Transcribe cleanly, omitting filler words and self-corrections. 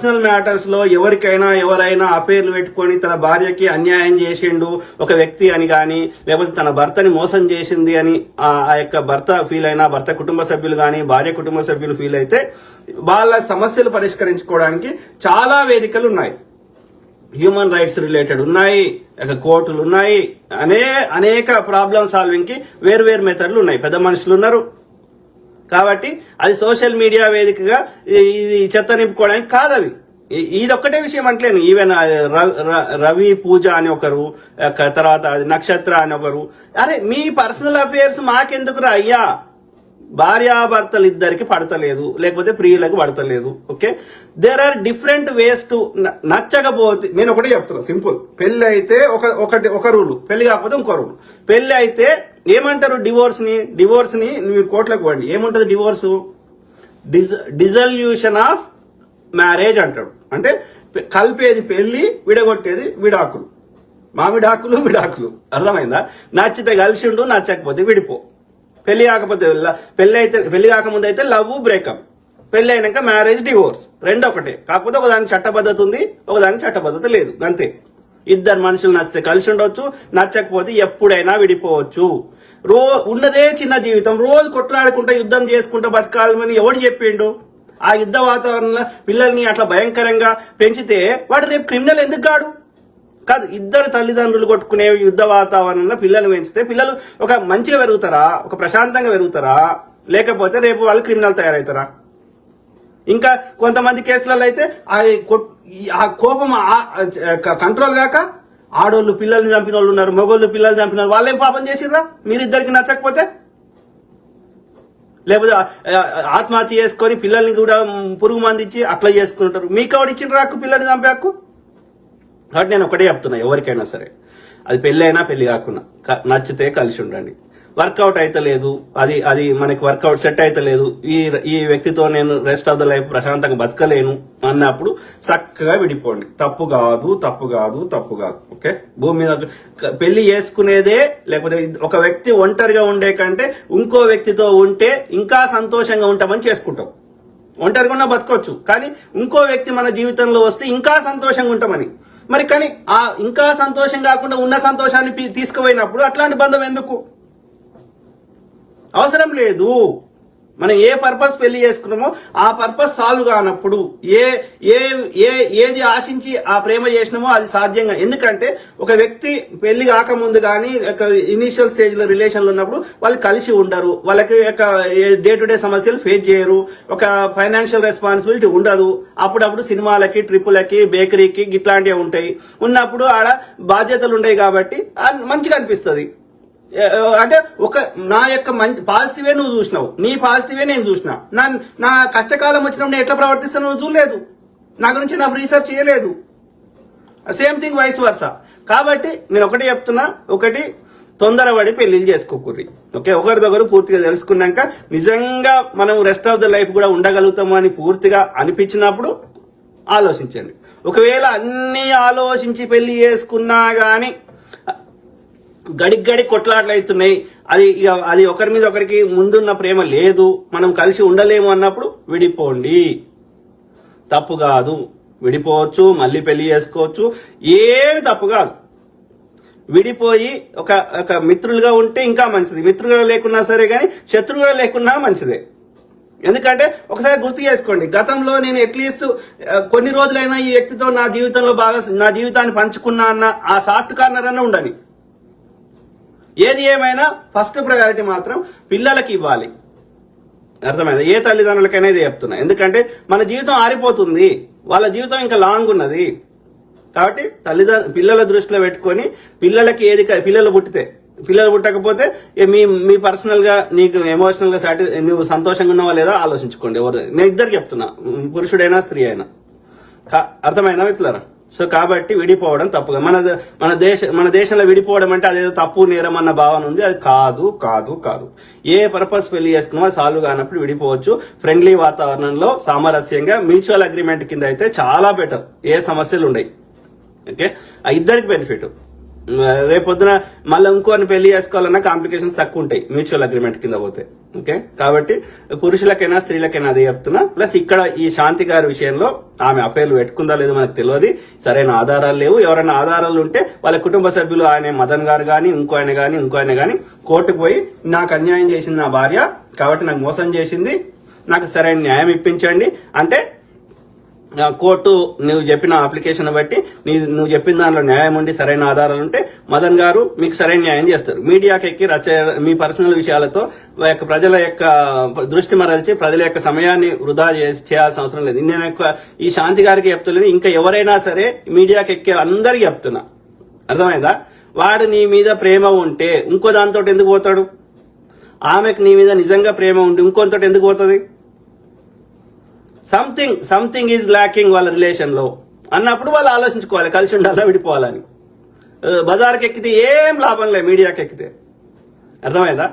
Personal matters లో ఎవరైనా అఫేర్లు పెట్టుకొని తన భార్యకి అన్యాయం చేసిండు ఒక వ్యక్తి అని కానీ, లేకపోతే తన భర్తని మోసం చేసింది అని ఆ యొక్క భర్త ఫీల్ అయినా, భర్త కుటుంబ సభ్యులు కానీ భార్య కుటుంబ సభ్యులు ఫీల్ అయితే వాళ్ళ సమస్యలు పరిష్కరించుకోవడానికి చాలా వేదికలు ఉన్నాయి. హ్యూమన్ రైట్స్ రిలేటెడ్ ఉన్నాయి, కోర్టులు ఉన్నాయి, అనేక ప్రాబ్లం సాల్వింగ్ కి వేరు మెథడ్లు ఉన్నాయి. పెద్ద మనుషులు ఉన్నారు కాబట్టి అది సోషల్ మీడియా వేదికగా ఇది చెత్త నింపుకోవడానికి కాదు. అవి ఇదొక్కటే విషయం అంటలేను. ఈవెన్ రవి పూజ అని ఒకరు, తర్వాత నక్షత్ర అని ఒకరు. అరే మీ పర్సనల్ అఫేర్స్ మాకెందుకురా అయ్యా? భార్యాభర్తలు ఇద్దరికి పడతలేదు, లేకపోతే ప్రియులకు పడతలేదు. Okay, there are different ways to. నచ్చకపోతే నేను ఒకటే చెప్తున్నా, సింపుల్. పెళ్లి అయితే ఒక రూలు, పెళ్లి కాకపోతే ఇంకో రూలు. పెళ్లి అయితే ఏమంటారు? డివోర్స్ ని మీరు కోర్టులకు పోండి, ఏముంటది డివోర్స్? డిజల్యూషన్ ఆఫ్ మ్యారేజ్ అంటాడు. అంటే కలిపేది పెళ్లి, విడగొట్టేది విడాకులు. మామిడాకులు విడాకులు. అర్థమైందా? నచ్చితే కలిసిండు, నచ్చకపోతే విడిపో. పెళ్లి కాకపోతే పెళ్లి కాకముందు అయితే లవ్ బ్రేకప్, పెళ్లి అయినాక మ్యారేజ్ డివోర్స్, రెండు ఒకటే. కాకపోతే ఒకదానికి చట్టబద్ధత ఉంది, ఒకదానికి చట్టబద్ధత లేదు, అంతే. ఇద్దరు మనుషులు నచ్చితే కలిసి ఉండొచ్చు, నచ్చకపోతే ఎప్పుడైనా విడిపోవచ్చు. ఉన్నదే చిన్న జీవితం, రోజు కొట్లాడుకుంటా యుద్ధం చేసుకుంటా బతకాలని ఎవడు చెప్పిండు? ఆ యుద్ధ వాతావరణంలో పిల్లల్ని అట్లా భయంకరంగా పెంచితే వాడు రేపు క్రిమినల్ ఎందుకు కాడు? కాదు, ఇద్దరు తల్లిదండ్రులు కొట్టుకునే యుద్ధ వాతావరణంలో పిల్లలు పెంచితే పిల్లలు ఒక మంచిగా పెరుగుతారా, ఒక ప్రశాంతంగా పెరుగుతారా, లేకపోతే రేపు వాళ్ళు క్రిమినల్ తయారవుతారా? ఇంకా కొంతమంది కేసులలో అయితే ఆ కోపం కంట్రోల్ కాక ఆడోళ్ళు పిల్లల్ని చంపిన వాళ్ళు ఉన్నారు, మగోళ్ళు పిల్లలు చంపిన వాళ్ళు. వాళ్ళేం పాపం చేసిర్రా? మీరిద్దరికి నచ్చకపోతే? లేకపోతే ఆత్మహత్య చేసుకొని పిల్లల్ని కూడా పురుగు మందించి అట్లా చేసుకుంటారు. మీకు ఎవడు ఇచ్చిన హక్కు పిల్లల్ని చంపే హక్కు? కాబట్టి నేను ఒకటే చెప్తున్నా, ఎవరికైనా సరే, అది పెళ్లి అయినా పెళ్లి కాకుండా నచ్చితే కలిసి ఉండండి. వర్కౌట్ అయితే లేదు, అది మనకి వర్కౌట్ సెట్ అయితే లేదు, ఈ వ్యక్తితో నేను రెస్ట్ ఆఫ్ ద లైఫ్ ప్రశాంతంగా బతకలేను అన్నప్పుడు చక్కగా విడిపోండి. తప్పు కాదు. ఓకే, భూమి మీద పెళ్లి చేసుకునేదే, లేకపోతే ఒక వ్యక్తి ఒంటరిగా ఉండే కంటే ఇంకో వ్యక్తితో ఉంటే ఇంకా సంతోషంగా ఉంటామని చేసుకుంటాం. ఒంటరిగా ఉన్నా బతకొచ్చు, కానీ ఇంకో వ్యక్తి మన జీవితంలో వస్తే ఇంకా సంతోషంగా ఉంటామని. మరి కానీ ఆ ఇంకా సంతోషం కాకుండా ఉన్న సంతోషాన్ని తీసుకుపోయినప్పుడు అట్లాంటి బంధం ఎందుకు? అవసరం లేదు. మనం ఏ పర్పస్ పెళ్లి చేసుకున్నామో ఆ పర్పస్ సాల్వ్ కానప్పుడు ఏది ఆశించి ఆ ప్రేమ చేసినామో అది సాధ్యంగా. ఎందుకంటే ఒక వ్యక్తి పెళ్లి కాకముందు కానీ ఇనిషియల్ స్టేజ్ లో రిలేషన్లు ఉన్నప్పుడు వాళ్ళు కలిసి ఉండరు, వాళ్ళకి డే టు డే సమస్యలు ఫేస్ చేయరు, ఒక ఫైనాన్షియల్ రెస్పాన్సిబిలిటీ ఉండదు. అప్పుడప్పుడు సినిమాలకి, ట్రిప్పులకి, బేకరీకి ఇట్లాంటివి ఉంటాయి. ఉన్నప్పుడు ఆడ బాధ్యతలు ఉంటాయి కాబట్టి మంచిగా అనిపిస్తుంది. అంటే నా యొక్క మంచి పాజిటివే నువ్వు చూసినావు, నీ పాజిటివే నేను చూసినా. నా కష్టకాలం వచ్చినప్పుడు నేను ఎట్లా ప్రవర్తిస్తాను నువ్వు చూడలేదు, నా గురించి నాకు రీసెర్చ్ చేయలేదు. Same thing vice versa. కాబట్టి నేను ఒకటి చెప్తున్నా, ఒకటి తొందరపడి పెళ్లిళ్ళు చేసుకోకూరి. ఓకే, ఒకరిదొకరు పూర్తిగా తెలుసుకున్నాక నిజంగా మనం రెస్ట్ ఆఫ్ ద లైఫ్ కూడా ఉండగలుగుతాము అని పూర్తిగా అనిపించినప్పుడు ఆలోచించండి. ఒకవేళ అన్ని ఆలోచించి పెళ్లి చేసుకున్నా గాని గడి కొట్లాటలు అవుతున్నాయి, అది ఒకరి మీద ఒకరికి ముందున్న ప్రేమ లేదు, మనం కలిసి ఉండలేము అన్నప్పుడు విడిపోండి. తప్పు కాదు, విడిపోవచ్చు, మళ్ళీ పెళ్లి చేసుకోవచ్చు, ఏమి తప్పు కాదు. విడిపోయి ఒక మిత్రులుగా ఉంటే ఇంకా మంచిది, మిత్రులుగా లేకున్నా సరే కానీ శత్రువుగా లేకున్నా మంచిదే. ఎందుకంటే ఒకసారి గుర్తు చేసుకోండి, గతంలో నేను అట్లీస్ట్ కొన్ని రోజులైనా ఈ వ్యక్తితో నా జీవితంలో బాగా నా జీవితాన్ని పంచుకున్నా అన్న ఆ సాఫ్ట్ కార్నర్ అన్న ఉండని. ఏది ఏమైనా ఫస్ట్ ప్రయారిటీ మాత్రం పిల్లలకి ఇవ్వాలి. అర్థమైంది? ఏ తల్లిదండ్రులకైనా ఇది చెప్తున్నా. ఎందుకంటే మన జీవితం ఆరిపోతుంది, వాళ్ళ జీవితం ఇంకా లాంగ్ ఉన్నది. కాబట్టి పిల్లల దృష్టిలో పెట్టుకొని పిల్లలకి పిల్లలు పుట్టకపోతే మీ పర్సనల్ గా నీకు ఎమోషనల్ గా నువ్వు సంతోషంగా ఉన్నావా లేదా ఆలోచించుకోండి. నేను ఇద్దరికి చెప్తున్నా, పురుషుడైనా స్త్రీ అయినా. అర్థమైందా మిత్రులారా? సో కాబట్టి విడిపోవడం తప్పుగా, మన దేశంలో విడిపోవడం అంటే అదేదో తప్పు నేరం అన్న భావన ఉంది. అది కాదు. ఏ పర్పస్ పెళ్లి చేసుకున్నా సాల్వ్ కానప్పుడు విడిపోవచ్చు. ఫ్రెండ్లీ వాతావరణంలో సామరస్యంగా మ్యూచువల్ అగ్రిమెంట్ కింద అయితే చాలా బెటర్, ఏ సమస్యలు ఉండయి. ఓకే, ఆ ఇద్దరికి బెనిఫిట్. రేపొద్దున మళ్ళీ ఇంకోని పెళ్లి చేసుకోవాలన్నా కాంప్లికేషన్స్ తక్కువ ఉంటాయి మ్యూచువల్ అగ్రిమెంట్ కింద పోతే. ఓకే, కాబట్టి పురుషులకైనా స్త్రీలకైనా అదే చెప్తున్నా. ప్లస్ ఇక్కడ ఈ శాంతి గారి విషయంలో ఆమె అఫైర్లు పెట్టుకుందా లేదో మనకు తెలియదు, సరైన ఆధారాలు లేవు. ఎవరైనా ఆధారాలు ఉంటే వాళ్ళ కుటుంబ సభ్యులు, ఆయన మదన్ గారు కానీ ఇంకో ఆయన కానీ కోర్టుకు పోయి నాకు అన్యాయం చేసింది నా భార్య కాబట్టి నాకు మోసం చేసింది, నాకు సరైన న్యాయం ఇప్పించండి అంటే కోర్టు నువ్వు చెప్పిన అప్లికేషన్ బట్టి నువ్వు చెప్పిన దానిలో న్యాయం ఉండి సరైన ఆధారాలు ఉంటే మదన్ గారు మీకు సరైన న్యాయం చేస్తారు. మీడియాకి ఎక్కి మీ పర్సనల్ విషయాలతో ప్రజల యొక్క దృష్టి మరల్చి ప్రజల యొక్క సమయాన్ని వృధా చేయాల్సిన అవసరం లేదు. నేను ఈ శాంతి గారికి చెప్తలేను, ఇంకా ఎవరైనా సరే మీడియాకి ఎక్కే అందరికి చెప్తున్నా, అర్థమైందా? వాడు నీ మీద ప్రేమ ఉంటే ఇంకో దాంతో ఎందుకు పోతాడు? ఆమెకు నీ మీద నిజంగా ప్రేమ ఉండి ఇంకోతో ఎందుకు పోతుంది? సంథింగ్ ఈజ్ ల్యాకింగ్ వాళ్ళ రిలేషన్ లో అన్నప్పుడు వాళ్ళు ఆలోచించుకోవాలి కలిసి ఉండాలా విడిపోవాలని. బజార్కి ఎక్కితే ఏం లాభం లేదు, మీడియాకి ఎక్కితే. అర్థమైందా?